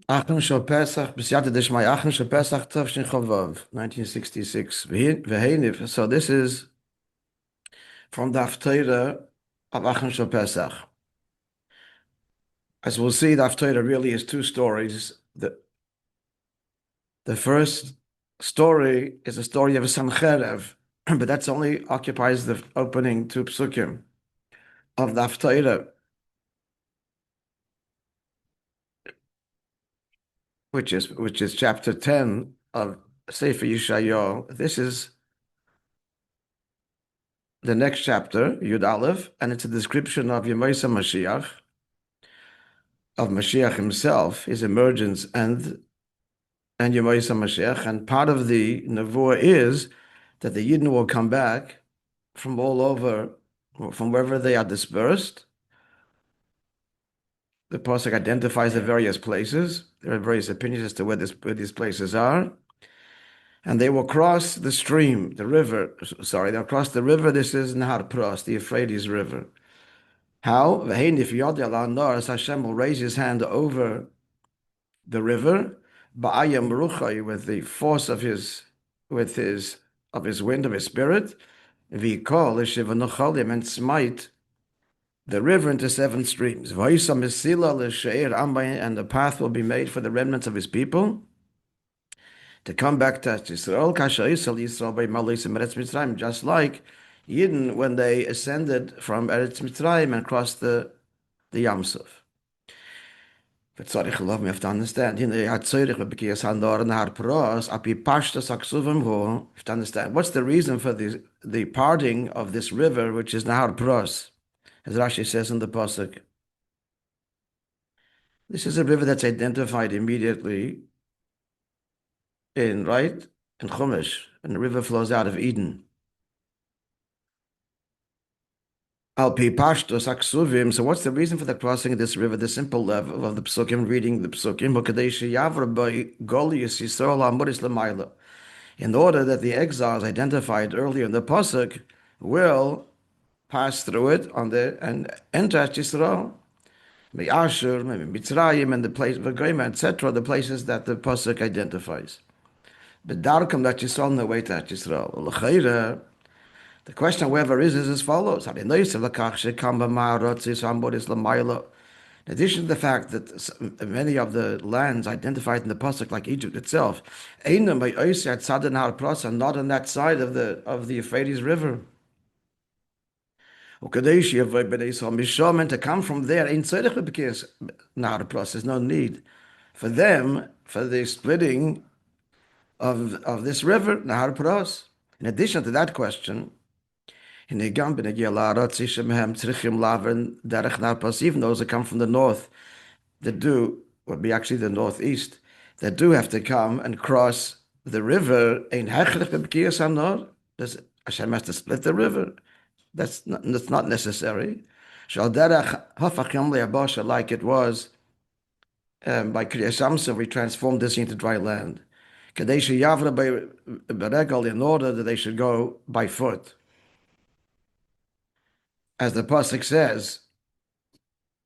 Achron Shal Pesach, B'siyata Dishmai, Achron Shal Pesach, Tavshin Chavav, 1966. Veheinif. So this is from the Haftarah of Achron Shal Pesach. As we'll see, the Haftarah really is two stories. The first story is a story of a Sancherev, but that's only occupies the opening two psukim of the Haftarah, which is chapter 10 of Sefer Yeshayahu. This is the next chapter, Yud Aleph, and it's a description of Yemaisa Mashiach, of Mashiach himself, his emergence, and Yemaisa Mashiach. And part of the nevuah is that the Yidden will come back from all over, from wherever they are dispersed. The Pasuk identifies the various places. There are various opinions as to where these places are. And they will cross the stream, the river. Sorry, they'll cross the river. This is Nahar Pros, the Euphrates River. How? Veheinif Yodo al-Nahar, as Hashem will raise his hand over the river, ba'ayam ruchai, with the force of his wind, of his spirit, v'yikol l'shivanuchalim, and smite the river into seven streams. V'yisa mesila l'sheir ambayin, and the path will be made for the remnants of his people to come back to Yisrael, kasha Yisrael Yisrael by Malis and Eretz Mitzrayim, just like Yidden when they ascended from Eretz Mitzrayim and crossed the Yam Suf. But tzarich love, we have to understand. You have to understand what's the reason for the parting of this river, which is Nahar Pros, as Rashi says in the pasuk. This is a river that's identified immediately in Chumash, and the river flows out of Eden. Al pi pashtos aksuvim. So what's the reason for the crossing of this river? The simple level of the psukim, reading the psukim. In order that the exiles identified earlier in the pasuk will pass through it and enter Yisrael, Ashur, maybe Mitzrayim, and the place V'Grema, etc. The places that the pasuk identifies. But darkam that Yisrael in the way to Yisrael. The question, however, is as follows. In addition to the fact that many of the lands identified in the pasuk, like Egypt itself, are not on that side of the Euphrates River. And to come from there, there's no need for them, for the splitting of this river, Nahar Pros. In addition to that question, even those that come from the north, that do, would be actually the northeast, that do have to come and cross the river. Does Hashem has to split the river? That's not necessary. Like it was by Kriyas Samsa, we transformed this into dry land. In order that they should go by foot. As the pasuk says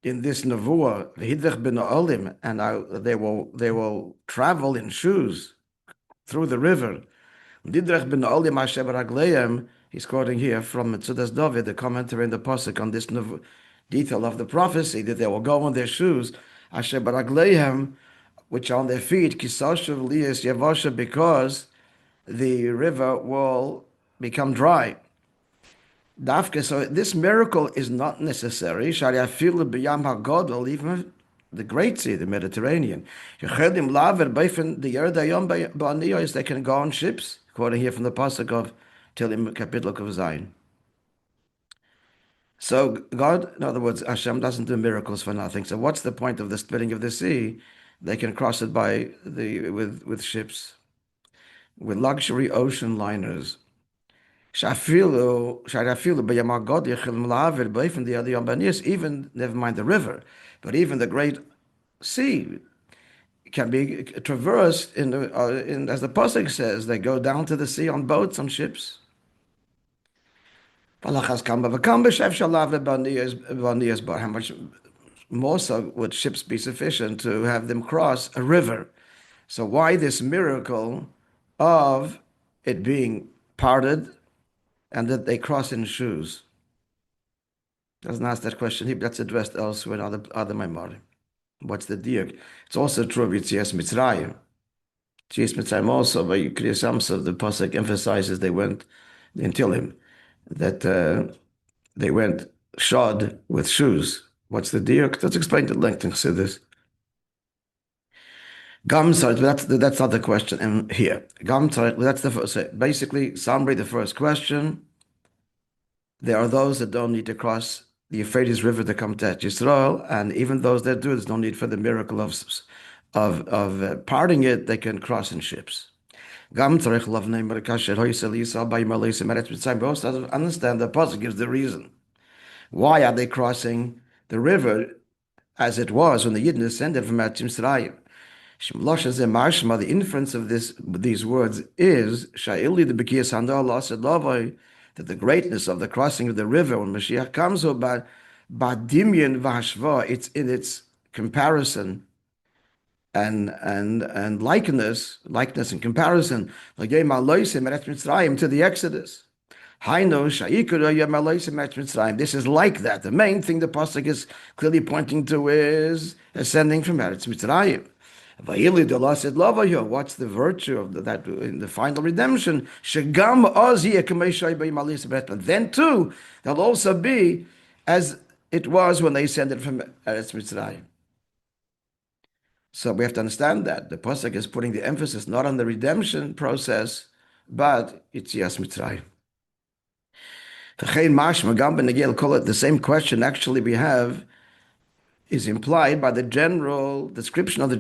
in this nevuah, and they will travel in shoes through the river. He's quoting here from Metzudas David, the commentary in the pasuk on this detail of the prophecy, that they will go on their shoes, which are on their feet, because the river will become dry. Dafke, so this miracle is not necessary. Even the Great Sea, the Mediterranean. They can go on ships, quoting here from the pasuk of Tilim Kapitel Kuf Zayin. So God, in other words, Hashem doesn't do miracles for nothing. So what's the point of the splitting of the sea? They can cross it with ships, with luxury ocean liners. Even never mind the river, but even the great sea can be traversed as the pasuk says, they go down to the sea on boats, on ships. How much more so would ships be sufficient to have them cross a river. So why this miracle of it being parted and that they cross in shoes? Doesn't ask that question. That's addressed elsewhere in other Maimar. What's the diak? It's also true of Yitzias Mitzrayim. Yitzias Mitzrayim also, by Kriyas Amsav, the pasuk emphasizes they went in Tilim, that they went shod with shoes. What's the diak? That's explained at length in Chassidus. That's not the question in here. That's the first. So basically, summary, the first question. There are those that don't need to cross the Euphrates River to come to Yisrael, and even those that do, there's no need for the miracle of parting it. They can cross in ships. We also understand the pasuk gives the reason. Why are they crossing the river as it was when the Yidden descended from Eretz Mitzrayim? The inference of these words is that the greatness of the crossing of the river when Mashiach comes, it's in its comparison and likeness and comparison to the Exodus. This is like that. The main thing the pasuk is clearly pointing to is ascending from Eretz Mitzrayim. What's the virtue of that in the final redemption? Then too, there'll also be as it was when they ascended from Eretz Mitzrayim. So we have to understand that the pasuk is putting the emphasis not on the redemption process, but Yitzias Mitzrayim. The same question actually we have is implied by the general description of the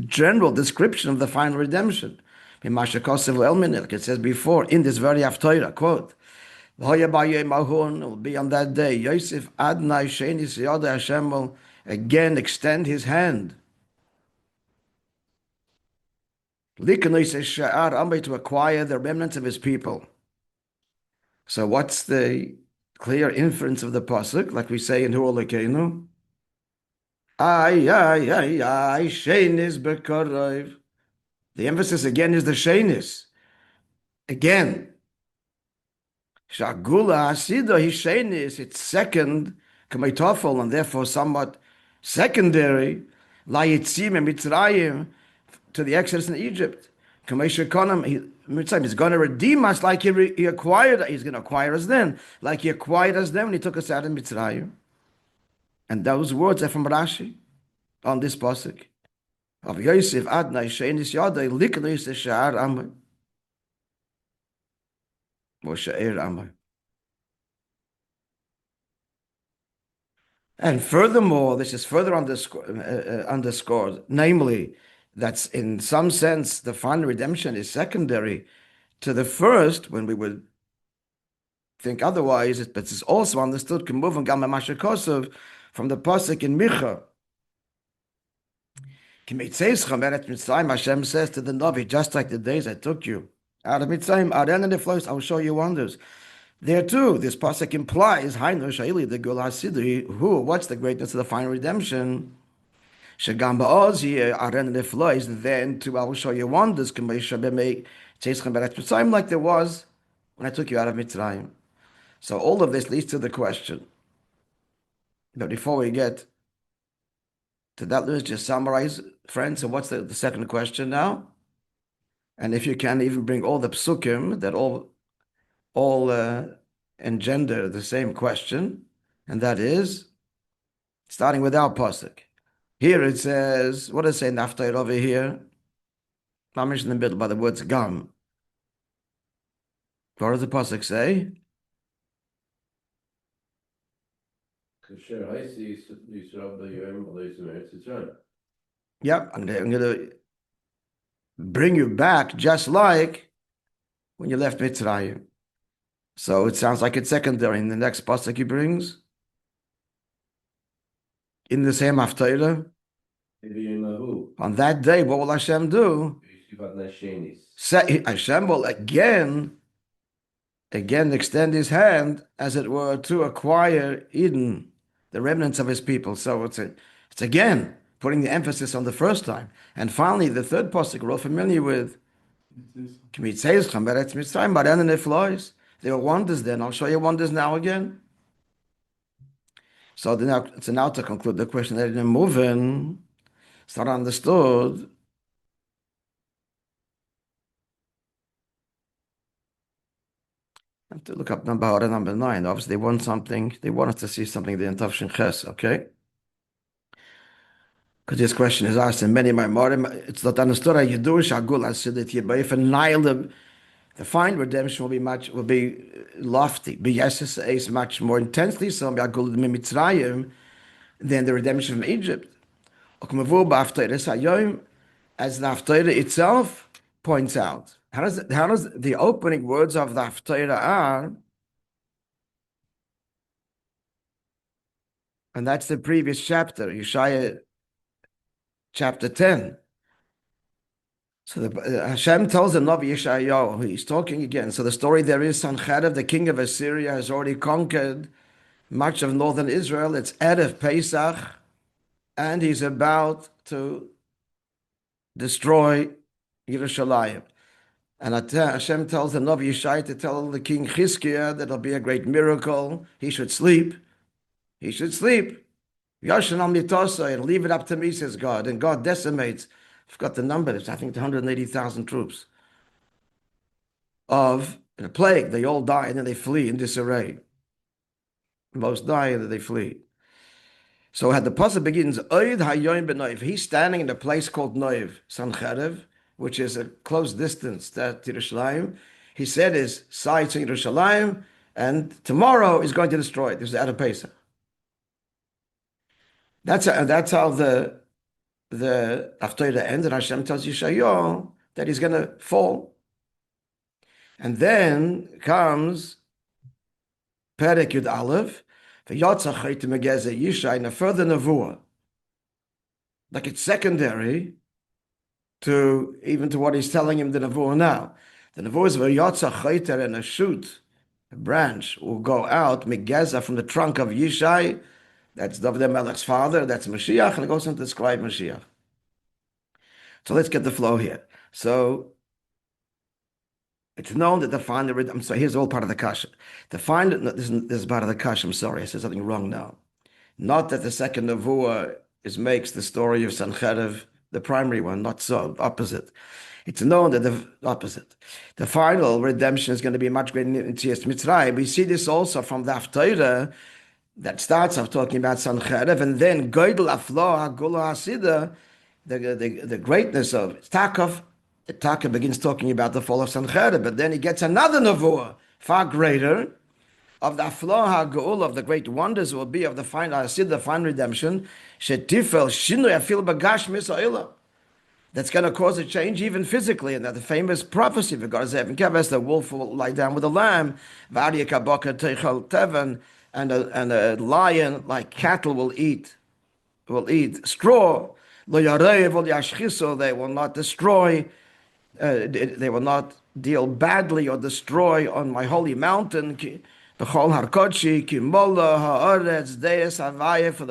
general description of the final redemption. It says before in this very Haftarah, quote, will be on that day, Yosef Adnai Shenis Yodo, Hashem will again extend his hand to acquire the remnants of his people. So what's the clear inference of the pasuk, like we say in Hu'olekenu? Ay, shenis bekarov. The emphasis again is the shenis. Again. Shagula hasidah hi shenis, it's second, k'meitofel, and therefore somewhat secondary, la yitzim and Mitzrayim, to the Exodus in Egypt. He's going to redeem us like he acquired us. He's going to acquire us then, like he acquired us then when he took us out of Mitzrayim. And those words are from Rashi on this pasuk of Yosef Adnai Shenis Yodo Liknos She'ar Amay or She'er Amay. And furthermore, this is further underscored, namely, that's in some sense the final redemption is secondary to the first, when we would think otherwise, but it's also understood from the pasuk in Micha. Hashem says to the Navi, just like the days I took you out of Mitzrayim, I will show you wonders. There too, this pasuk implies, what's the greatness of the final redemption? Then too, I will show you wonders, like there was when I took you out of Mitzrayim. So all of this leads to the question. But before we get to that, let's just summarize, friends. So what's the second question now? And if you can even bring all the psukim that all engender the same question, and that is, starting with our pasuk. Here it says, what does it say in Haftarah over here? I'm in the middle by the words gam. What does the pasuk say? Yep, I'm going to bring you back just like when you left Mitzrayim. So it sounds like it's secondary in the next pasuk he brings. In the same Haftarah. On that day, what will Hashem do? Hashem will again again extend his hand, as it were, to acquire Eden, the remnants of his people. So it's again putting the emphasis on the first time. And finally, the third pasuk we're all familiar with. There were wonders then. I'll show you wonders now again. So now to conclude the question that in moving, it's not understood. I have to look up number 9. Obviously, they want something. They want us to see something in Tavshin Ches, okay? Because this question is asked in many Maimorim. It's not understood. The fine redemption will be lofty. B'yeses is much more intensely so than the redemption from Egypt. As the Haftarah itself points out. How does the opening words of the Haftarah are? And that's the previous chapter, Yeshaya chapter 10. So Hashem tells the Navi Yeshayahu, he's talking again. So the story there is, Sancherib, the king of Assyria, has already conquered much of northern Israel. It's Erev Pesach, and he's about to destroy Yerushalayim. And Hashem tells the Navi Yeshaya to tell the king Chizkiah that it'll be a great miracle. He should sleep. He should sleep. Yashan al mitosai, and leave it up to me, says God. And God decimates. I've got the number. It's, I think, 180,000 troops in a plague. They all die and then they flee in disarray. Most die and then they flee. So the pasuk begins, Oid hayoim b'noiv. He's standing in a place called Noiv, Sancherib, which is a close distance to Yerushalayim. He set his sights in Yerushalayim, and tomorrow he's going to destroy it. This is out of Pesach. That's how the Haftarah ends, and Hashem tells Yeshayahu that he's going to fall. And then comes Perek Yud Aleph, V'yotzach to Megeze Yishai, in a further nevuah, like it's secondary to what he's telling him the nevuah now. The nevuah is V'yotzach and a shoot, a branch will go out Megeze from the trunk of Yishai. That's David Melech's father. That's Mashiach, and it goes on to describe Mashiach. So let's get the flow here. So it's known that the final. I'm sorry. Here's all part of the kasha. This is part of the kasha. I'm sorry. I said something wrong now. Not that the second nevuah makes the story of Sancherib the primary one. Not so. Opposite. It's known that the opposite. The final redemption is going to be much greater in Tzias Mitzrayim. We see this also from the Haftarah that starts off talking about Sancherib, and then Goydel Aflo Hagula Hasida, the greatness of Takov. Taka begins talking about the fall of Sancherib, but then he gets another nevuah, far greater, of the Aflo Hagul, of the great wonders will be of the final Hasida, the final redemption. Shetifel Shinui Afil Bagash Misa'ila. That's going to cause a change even physically, and that the famous prophecy of God Zev and Keves, the wolf will lie down with a lamb, V'Arya Kabaka Teichel Teven. And a lion, like cattle, will eat straw. They will not destroy. They will not deal badly or destroy on my holy mountain. For the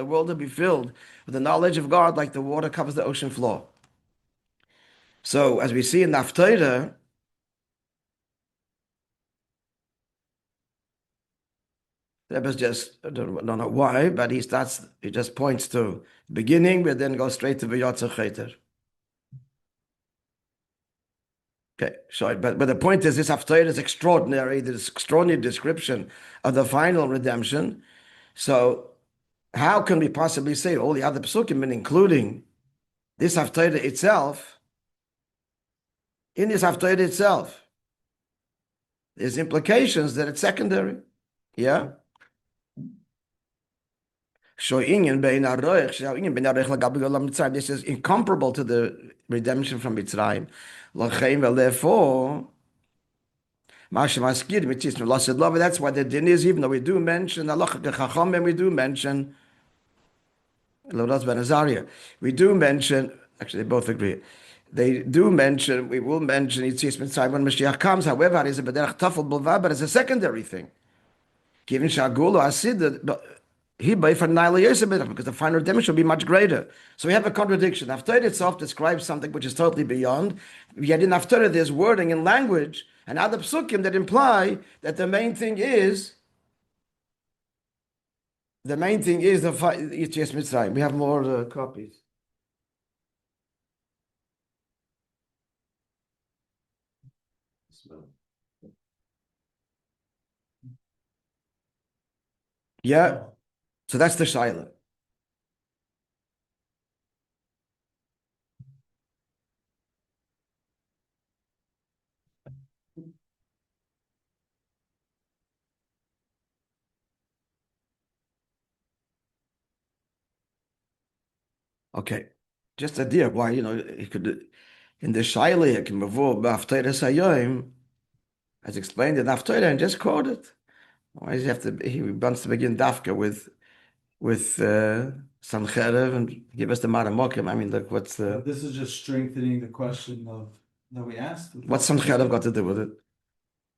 world to be filled with the knowledge of God, like the water covers the ocean floor. So, as we see in the Haftarah, Rebbe's just, I don't know why, but he just points to beginning, but then goes straight to V'yotzach Cheter. Okay, sorry, but the point is, this Haftarah is extraordinary, this extraordinary description of the final redemption. So, how can we possibly say all the other Pesukim, including this Haftarah itself, in this Haftarah itself, there's implications that it's secondary. Yeah? This is incomparable to the redemption from Mitzrayim. Therefore, that's why the din is, even though we do mention we do mention, actually they both agree, they do mention, we will mention Yitzias Mitzrayim when Mashiach comes. However, it is a bederach tafel b'lvad, but it's a secondary thing. Given shagulu asid, he by for because the final redemption will be much greater. So we have a contradiction. Haftarah itself describes something which is totally beyond. Yet in Haftarah there's wording and language and other psukim that imply that the main thing is the Yitzias Mitzrayim. We have more copies. Yeah, so that's the shaila. Okay, just a idea why he could in the shaila he can move b'Haftarah Sayyim, as explained in Haftarah, and just quote it. Why does he have to? He wants to begin dafka with some cherev and give us the maramokim. I mean, look, what's the? This is just strengthening the question that we asked. What's some cherev got to do with it?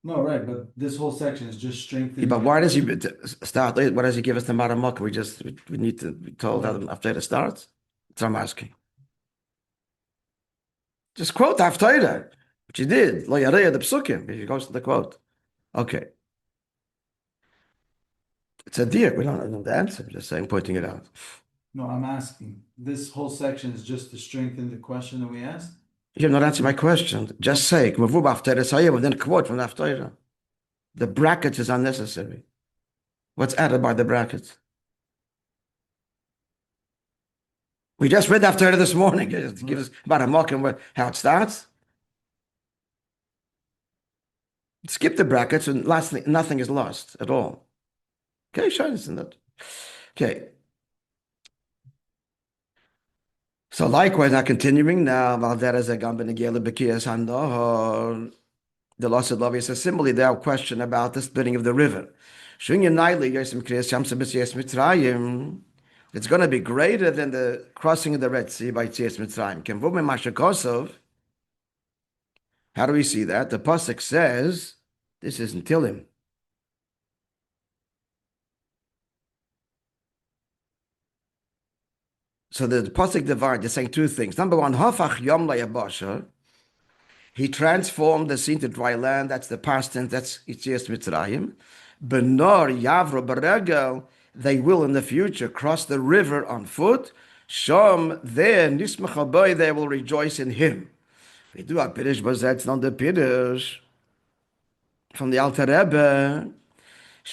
No, right, but this whole section is just strengthening. Yeah, but why does he start? Why does he give us the maramokim? We need to be told that after it starts. That's what I'm asking. Just quote Haftarah, which he did. Lo yareya the psukim. He goes to the quote. Okay. It's a deer. We don't know the answer. I'm just saying, pointing it out. No, I'm asking. This whole section is just to strengthen the question that we asked? You have not answered my question. Just say, and then quote from the Haftarah. The brackets is unnecessary. What's added by the brackets? We just read Haftarah this morning. Give us about a mock and how it starts. Skip the brackets and nothing is lost at all. Okay, sure, isn't it? Okay. So likewise, now continuing now, the loss of love is a similarly there a question about the splitting of the river. It's going to be greater than the crossing of the Red Sea by Yitzias Mitzrayim. How do we see that? The pasuk says, this is in Tilim. So the pasuk divides, they're saying two things. Number one, Hafach Yom Layabasha. He transformed the sea into dry land. That's the past tense. That's Yitzias Mitzrayim. Benor Yavro Beregel. They will in the future cross the river on foot. Shom there Nismacha Boy. They will rejoice in him. We do a Pirush, but that's not the Pirush from the Alter Rebbe.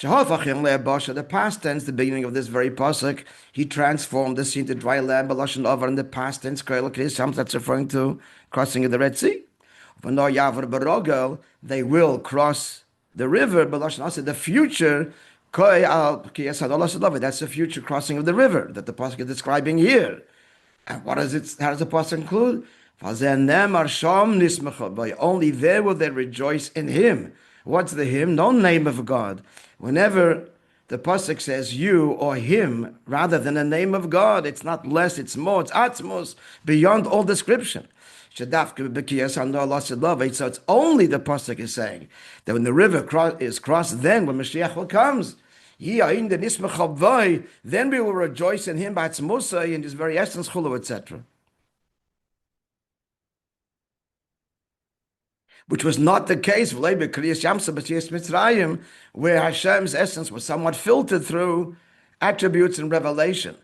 The past tense, the beginning of this very pasuk, he transformed the sea into dry land. Balashon over in the past tense, that's referring to crossing of the Red Sea. They will cross the river. Balashon the future. That's the future crossing of the river that the pasuk is describing here. And what does it? How does the pasuk include? Only there will they rejoice in him. What's the him? No name of God. Whenever the pasuk says you or him, rather than the name of God, it's not less, it's more, it's atzmos, beyond all description. So it's only the pasuk is saying that when the river is crossed, then when Mashiach comes, then we will rejoice in him, in his very essence, chulu, etc. Which was not the case where Hashem's essence was somewhat filtered through attributes and revelation.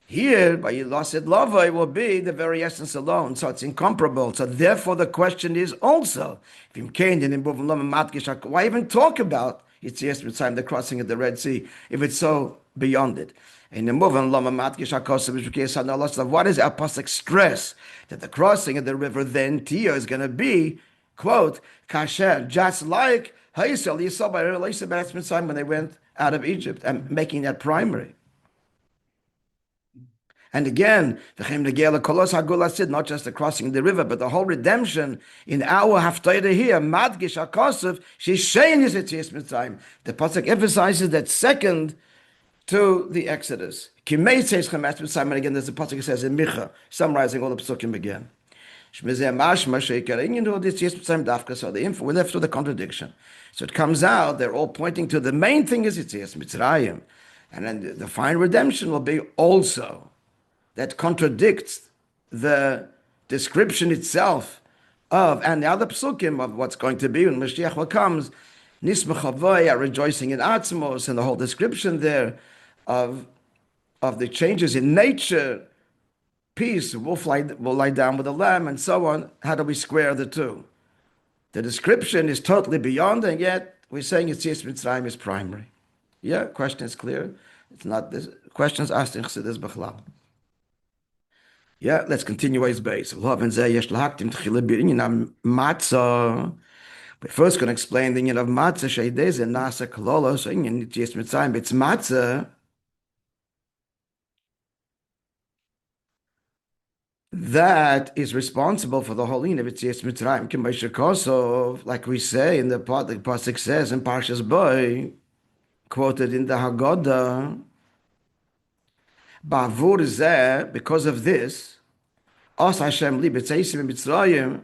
Here, by Yilasid Lavai will be the very essence alone, so it's incomparable. So therefore the question is also, why even talk about Yitzias Mitzrayim, the crossing of the Red Sea, if it's so beyond it? In the movement, what does our pasuk stress? That the crossing of the river then, Tio, is going to be, quote, kasher, just like Haisel, you saw by Mitzrayim when they went out of Egypt, and making that primary. And again, not just the crossing of the river, but the whole redemption in our Haftarah here, Madgish HaKosov, Shishayin is Yitzias Mitzrayim. The pasuk emphasizes that second to the Exodus. And again, there's a pasuk that says in Micha, summarizing all the pasukim again. Shmizeh mashma sheikar inyan hu Yitzias Mitzrayim dafka. So we're left with a contradiction. So it comes out they're all pointing to the main thing is Yitzias Mitzrayim, and then the final redemption will be also that contradicts the description itself of, and the other psukim of what's going to be when Mashiach comes, Nismachavoy are rejoicing in Atzmos, and the whole description there of the changes in nature, peace, will lie down with the lamb, and so on. How do we square the two? The description is totally beyond, and yet we're saying Yitzias Mitzrayim is primary. Yeah, question is clear. It's not this. Questions asked in Chassidus B'chlal. Yeah, let's continue his base. We're first going to explain the union of matzah. Sheidez and nasa kololos. So in Yitzias Mitzrayim, it's matzah that is responsible for the whole union of Yitzias Mitzrayim. K'moshe Kosov, like we say in the part, the pasuk says in Parshas Boy, quoted in the Haggadah. Ba'avur zeh, because of this, As Hashem li b'tzeisim Mitzrayim,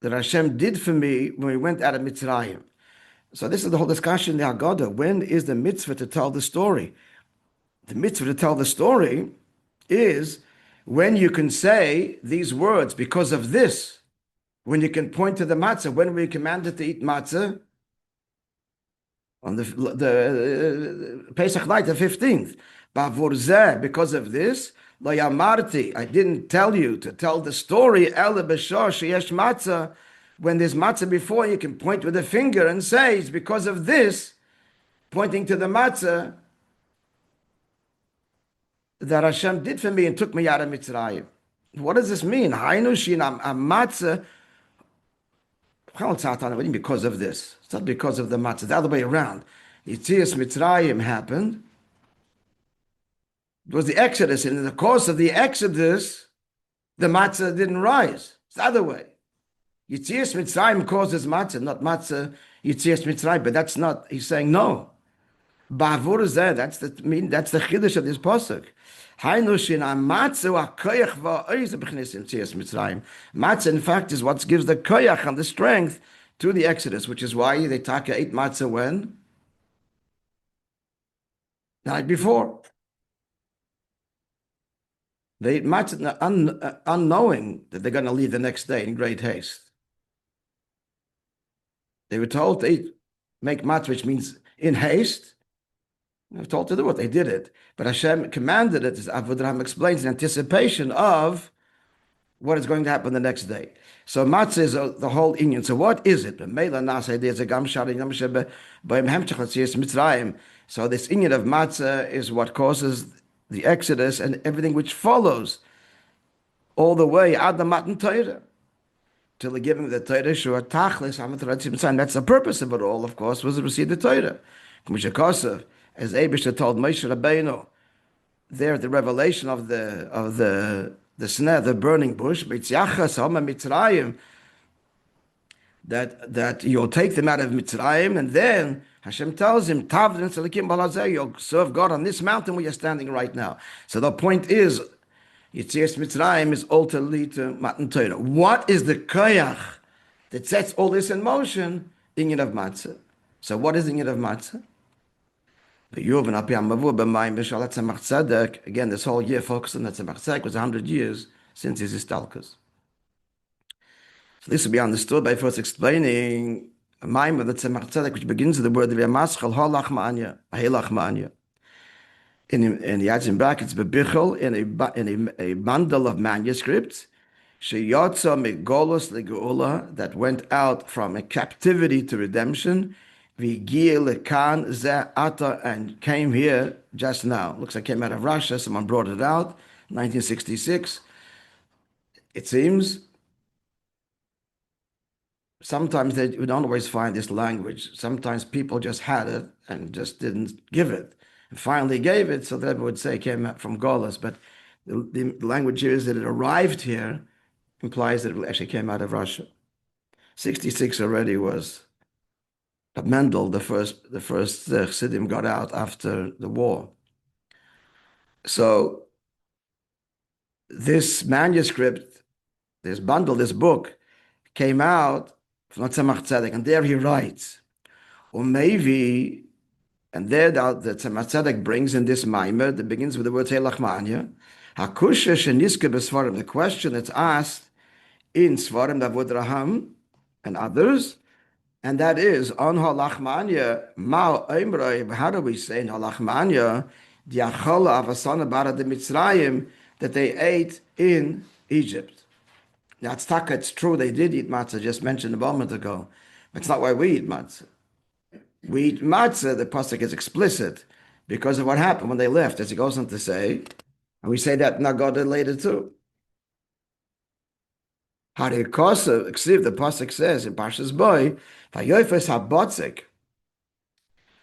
that Hashem did for me when we went out of Mitzrayim. So this is the whole discussion in the Haggadah. When is the mitzvah to tell the story? The mitzvah to tell the story is when you can say these words, because of this, when you can point to the matzah. When we commanded to eat matzah? On the Pesach night, the 15th. Because of this, I didn't tell you to tell the story, matzah. When there's matzah before, you can point with a finger and say, it's because of this, pointing to the matzah, that Hashem did for me and took me out of Mitzrayim. What does this mean? Matzah. Because of this. It's not because of the matzah. The other way around. Yitzias Mitzrayim happened. It was the Exodus, and in the course of the Exodus, the matzah didn't rise. It's the other way. Yitzias Mitzrayim causes matzah, not matzah Yitzias Mitzrayim. But that's not. He's saying no. Ba'avur is there. That's the chiddush of this pasuk. Matzah, in fact, is what gives the koyach and the strength to the Exodus, which is why they ate matzah when? The night before. They ate matzah unknowing that they're going to leave the next day in great haste. They were told to make matzah, which means in haste. They were told to do it. They did it. But Hashem commanded it, as Avraham explains, in anticipation of what is going to happen the next day. So matzah is the whole inyan. So what is it? So this inyan of matzah is what causes the Exodus and everything which follows all the way ad the Matan Torah till the giving of the Torah. That's the purpose of it all, of course, was to receive the Torah. As Eibishter told Moishe Rabbeinu, there the revelation of the snare, the burning bush, that you'll take them out of Mitzrayim, and then Hashem tells him, you'll serve God on this mountain where you're standing right now. So the point is, Yitzias Mitzrayim is ultimately to Matan Torah. What is the koyach that sets all this in motion? Inyan of matzah. So what is Inyan of matzah? Again, this whole year focused on the Tzemach Tzedek was 100 years since his istalkus. So this will be understood by first explaining a maamar of the Tzemach Tzedek, which begins with the word V'yamaschal ha'lach ma'anya, ha'elach ma'anya. And he adds in brackets bebichel in a bundle of manuscripts, sheyotza megolos legeula, that went out from a captivity to redemption. V'giel lekan ze ata, and came here just now. Looks like it came out of Russia. Someone brought it out, 1966. It seems. Sometimes we don't always find this language. Sometimes people just had it and just didn't give it. And finally gave it, so that everyone would say it came out from Golos. But the language here is that it arrived here, implies that it actually came out of Russia. 66 already was Mendel, the first Chassidim got out after the war. So this manuscript, this bundle, this book, came out from Tzemach Tzedek, and there he writes, maybe, and there the Tzemach Tzedek brings in this Maimer that begins with the word Lachmanya, Hakusha Sheniske Besvarim, the question that's asked in Svarim Davud Raham and others, and that is on Halachmanya, Ma Oimroi, how do we say in Halachmanya, the Achala Avasana Bara de Mitzrayim, that they ate in Egypt. Now, it's true, they did eat matzah, just mentioned a moment ago. But it's not why we eat matzah. We eat matzah, the pasuk is explicit, because of what happened when they left, as he goes on to say, and we say that in Nagada later too. Harikosa, the pasuk says in Parshas Boy, Vayofes habotzik,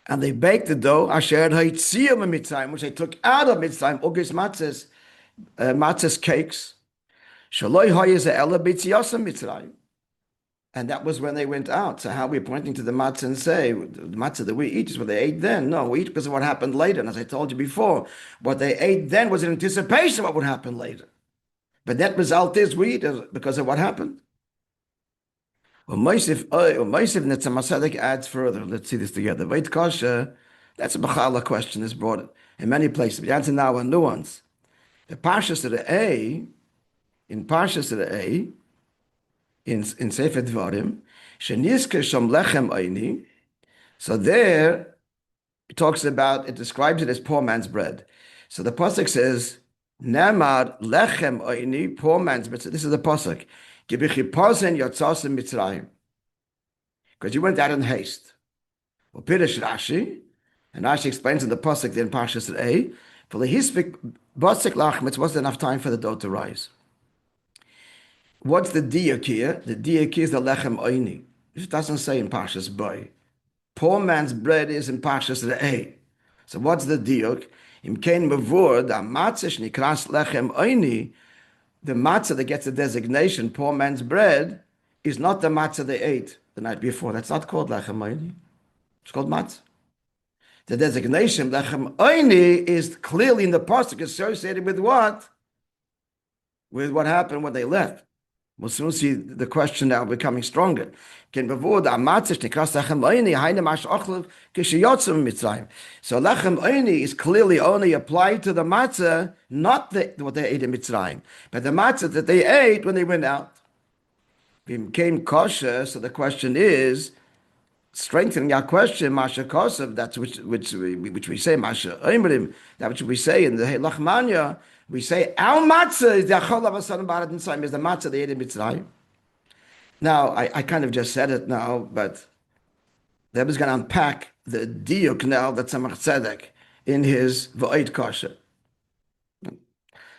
and they baked the dough, Asher ha'tziah Mitzrayim, which they took out of Mitzrayim, Ugis matzahs cakes, Shaloi ha'yezeh ela b'tziasa Mitzrayim. And that was when they went out. So how are we pointing to the matzah and say, the matzah that we eat is what they ate then? No, we eat because of what happened later. And as I told you before, what they ate then was in anticipation of what would happen later. But that result is we eat because of what happened. Well, Moishe Tzemach Tzedek adds further. Let's see this together. Veit kasha, that's a B'chala question that's brought in many places. The answer now a nuance. The Parshas of the A, in Parshas of the A, in Sefer Dvarim, Sheniske Shom Lechem Oini. So there, it talks about, it describes it as poor man's bread. So the pasuk says, Nemar Lechem Oini, poor man's bread. So this is the pasuk. Gibichipozen Yotzasim Mitzrayim. Because you went out in haste. Well, Pirish Rashi, and Rashi explains in the pasuk there in Parshas A, for the hispik basik lachmitz wasn't enough time for the dough to rise. What's the diak here? The diak is the lechem oini. It doesn't say in Parshas Boy. Poor man's bread is in Parshas A. So what's the diak? Im kein mavur da matzah nikras lechem oini. The matzah that gets the designation poor man's bread is not the matzah they ate the night before. That's not called lechem oini. It's called matzah. The designation lechem oini is clearly in the pasuk associated with what? With what happened when they left. We'll soon see the question now becoming stronger. So lechem oini is clearly only applied to the matzah, not what they ate in Mitzrayim, but the matzah that they ate when they went out. It became kosher, so the question is, strengthening our question, Masha Kosev, that's which we say, Masha Oimrim, that which we say in the Lachmanya, we say, our matzah is the Achol Avasan Barat Mitzrayim, is the matzah they ate in Mitzrayim. Now, I kind of just said it now, but the Rebbe is going to unpack the diuk now that Tzemach Tzedek in his V'oid Kosher.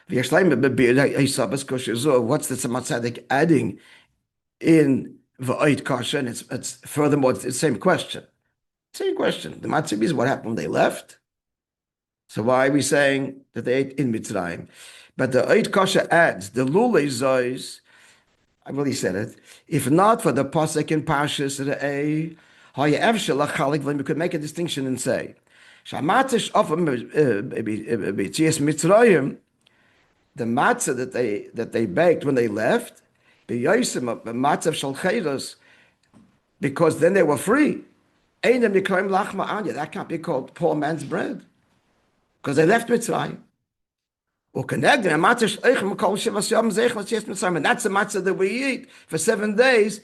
What's the Tzemach Tzedek adding in V'oid Kosher? And it's furthermore, it's the same question. Same question. The matzah is what happened when they left. So why are we saying that they ate in Mitzrayim? But the V'oid Kosher adds, the Lulei Zois, I really said it, if not for the pasuk in Parshas A, we could make a distinction and say, the matzah that they baked when they left, because then they were free. That can't be called poor man's bread, because they left Mitzrayim. And that's the matzah that we eat for 7 days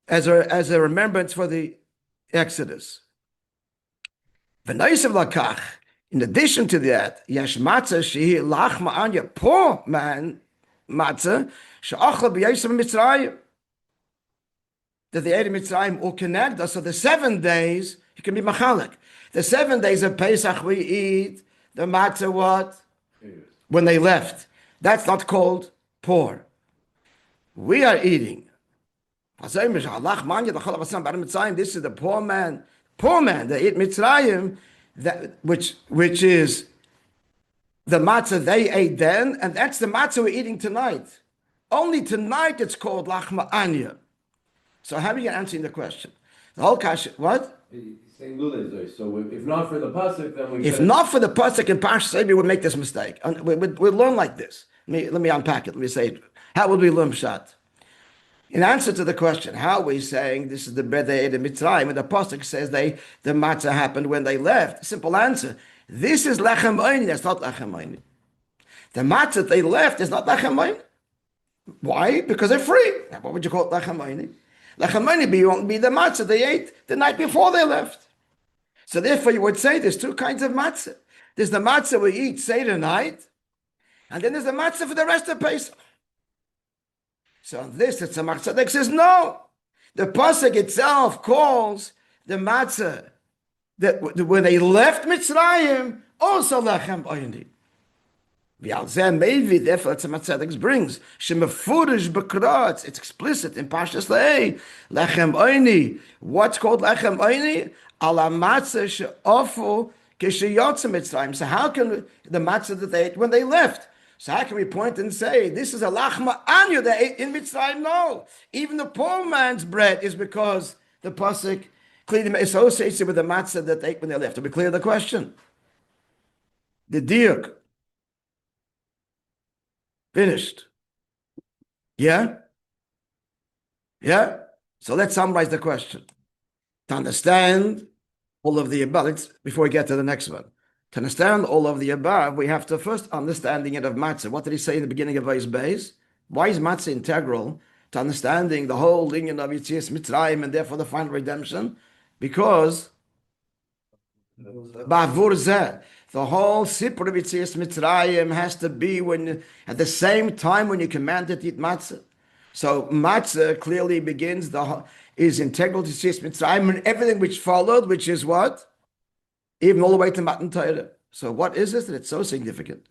as a remembrance for the Exodus. In addition to that, yesh matzah shehi lachma anya, poor man matzah she'achla b'yosem Mitzrayim, that they ate in Mitzrayim or connect. So the 7 days you can be machalek. The 7 days of Pesach we eat the matzah what? When they left. That's not called poor. We are eating. This is the poor man that ate Mitzrayim, which is the matzah they ate then, and that's the matzah we're eating tonight. Only tonight it's called lachma anya. So how are you answering the question? The whole kasha, what? He Saying Lulazoy. So if not for the pasuk, then we. If not for the pasuk in Parshas Re'eh, we would make this mistake. We learn like this. Let me unpack it. Let me say it. How would we learn pshat? In answer to the question, how are we saying this is the bread they ate in Mitzrayim, and the pasuk says the matzah happened when they left? Simple answer. This is lechem oini. That's not lechem oini. The matzah they left is not lechem oini. Why? Because they're free. Now, what would you call it lechem oini? Lechem oini won't be the matzah they ate the night before they left. So therefore, you would say there's two kinds of matzah. There's the matzah we eat Seder night, and then there's the matzah for the rest of Pesach. So on this, the Tzemach Tzedek says no. The pasuk itself calls the matzah that when they left Mitzrayim also lechem oini. Therefore, Tzemach Tzedek brings shemefurish b'kra. It's explicit in Parshas Re'eh. Lechem oini. What's called lechem oini? Ala matzah she'ofu k'sheyotze Mitzrayim. So how can the matzah that they ate when they left? So how can we point and say this is a lachma anya they ate in Mitzrayim? No, even the poor man's bread is because the pasuk clearly associates it with the matzah that they ate when they left. To be clear, the question, the diuk finished. Yeah. So let's summarize the question. To understand all of the above, before we get to the next one. To understand all of the above, we have to first understanding it of matzah. What did he say in the beginning of Vayis Beis? Why is matzah integral to understanding the whole union of Yetzias Mitzrayim and therefore the final redemption? Because Ba'avur Zeh, the whole sipur of Yetzias Mitzrayim has to be when at the same time when you commanded to eat matzah. So matzah clearly is integral to Yetzias Mitzrayim and everything which followed, which is what? Even all the way to Matan Torah. So what is this that it's so significant?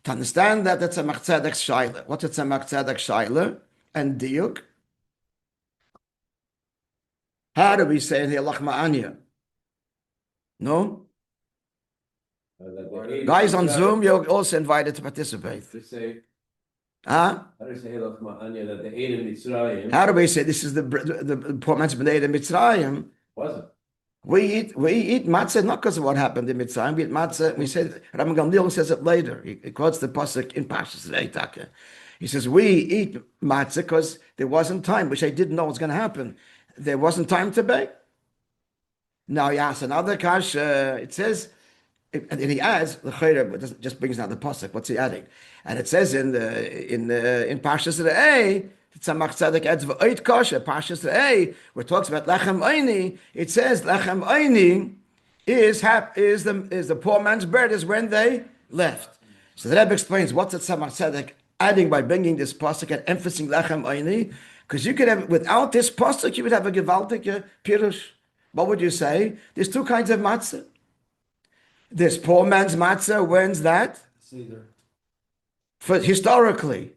To understand that it's a Tzemach Tzedek's shaila. What's a Tzemach Tzedek's shaila? And diuk? How do we say in here lachma anya? No? Guys on Zoom, you're also invited to participate. How do we say lachma anya that they ate in Mitzrayim? How do we say this is the poor man's been ate in Mitzrayim? Wasn't. We eat matzah not because of what happened in Mitzrayim. We eat matzah. We say Rabbi Gamliel says it later. He quotes the pasuk in Parshas Re'eh. He says we eat matzah because there wasn't time, which I didn't know was going to happen. There wasn't time to bake. Now he asks another kasha. It says, and he adds the chayre, but just brings down the pasuk. What's he adding? And it says in Parshas Re'eh. Tzemach Tzedek adds v'oit kosher, Parshas Re'eh, where it talks about lechem oini. It says lechem oini is the poor man's bread is when they left. So the Rebbe explains what's the Tzemach Tzedek adding by bringing this pasuk and emphasizing lechem oini, because you could have without this pasuk you would have a gewaltige pirush. What would you say? There's two kinds of matzah. There's poor man's matzah. When's that? For historically.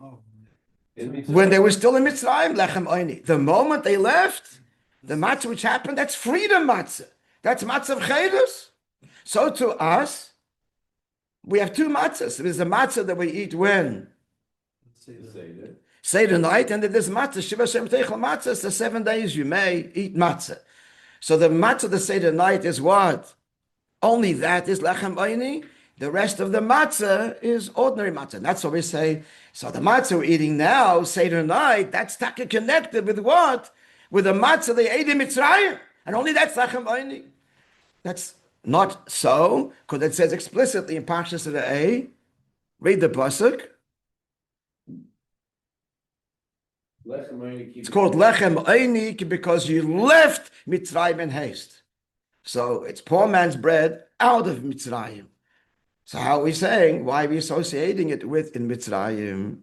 When they were still in Mitzrayim, lechem oini. The moment they left, the matzah which happened, that's freedom matzah. That's matzah of chedus. So to us, we have two matzahs. There's the matzah that we eat when? Seder night, and then there's matzah, Shiva Shem Teichel matzah. It's the 7 days you may eat matzah. So the matzah, the Seder night is what? Only that is lechem oini. The rest of the matzah is ordinary matzah. And that's what we say. So the matzah we're eating now, Seder night, that's taka connected with what? With the matzah they ate in Mitzrayim. And only that's lechem oini. That's not so, because it says explicitly in Parshas Re'eh, read the pasuk. It's called lechem oini because you left Mitzrayim in haste. So it's poor man's bread out of Mitzrayim. So how are we saying? Why are we associating it with in Mitzrayim?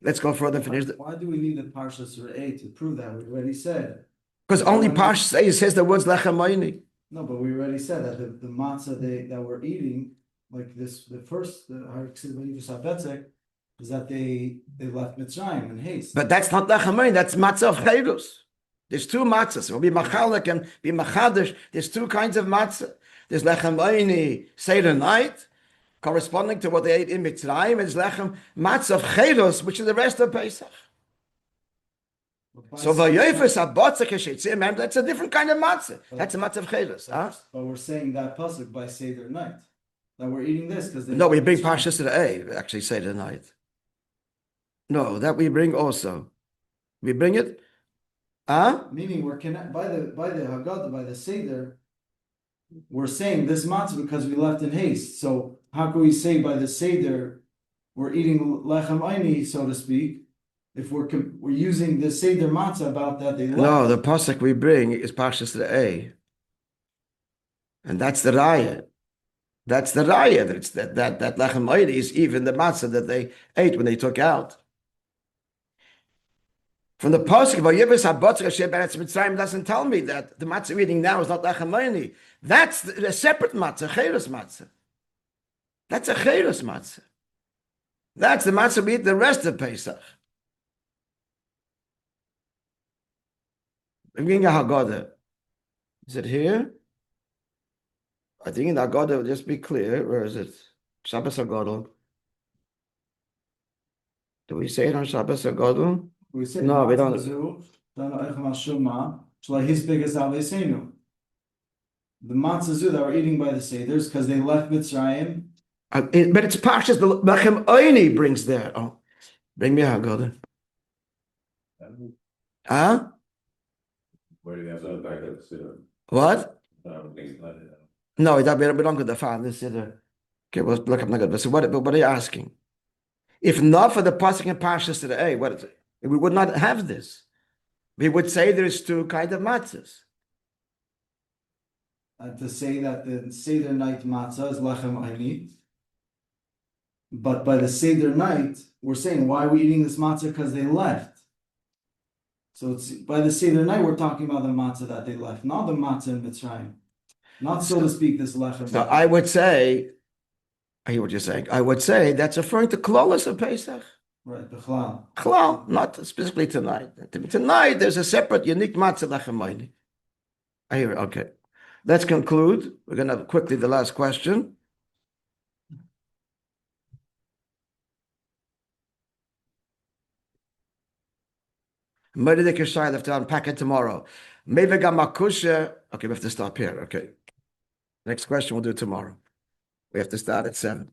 Let's go further and finish. Why do we need the Parshas Re'eh to prove that? We already said. Because only Parshas Re'eh says the words lechem oini. No, but we already said that the matzah that we're eating, like this, the h'tשכ, is that they left Mitzrayim in haste. But that's not lechem oini. That's matzah of chedus. There's two matzahs. We'll be machalek and be machadish. There's two kinds of matzah. There's lechem oini Seder night, corresponding to what they ate in Mitzrayim. It's lechem matzah of chedus, which is the rest of Pesach. So Veheinif habotzek ha'shetzim, that's a different kind of matzah. That's a matzah of cheres. Huh? But we're saying that pasuk by Seder night. That we're eating this because No, we bring parshas to the A. We actually say the night. No, that we bring also. We bring it. Huh? Meaning we're connect by the Haggadah, by the Seder. We're saying this matzah because we left in haste. So how can we say by the Seder we're eating lechem aini, so to speak, if we're using the Seder matzah about that they left? No, the pasuk we bring is parshas to the A, and that's the raya. That's the raya. That's that lechem aini is even the matzah that they ate when they took out. From the pasuk of Vayivas habotzek asher beretz Mitzrayim doesn't tell me that the matzah we're eating now is not lechem aini. That's a separate matzah, cheres matzah. That's a cheres matzah. That's the matzah we eat the rest of Pesach. I'm getting a Haggadah. Is it here? I think in the Haggadah, just be clear. Where is it? Shabbos Haggadah. Do we say it on Shabbos Haggadah? We say No, we don't. The matzah zu that we're eating by the Seders because they left Mitzrayim. But it's Parshas the Lechem Oini brings there. Oh, bring me a Haggadah. Huh? Where do you have that back at the Siddur? What? I don't think it's not it. No, we don't go to the farm. This is okay. Well, look, I'm not good. So what are you asking? If not for the pasuk and Parshas to the A, what is it? We would not have this. We would say there's two kind of matzahs. To say that the Seder night matzah is lechem aini, but by the Seder night we're saying why are we eating this matzah because they left. So it's by the Seder night we're talking about the matzah that they left, not the matzah in Mitzrayim, not so to speak this lechem. So I would say, I hear what you're saying. I would say that's referring to Klolos of Pesach. Right, the chalal. Klal, not specifically tonight. Tonight there's a separate unique matzah lechem aini. I hear it. Okay. Let's conclude. We're going to have quickly the last question. Maybe they can have to unpack it tomorrow. Maybe Gamakusha. Okay, we have to stop here. Okay. Next question we'll do tomorrow. We have to start at 7.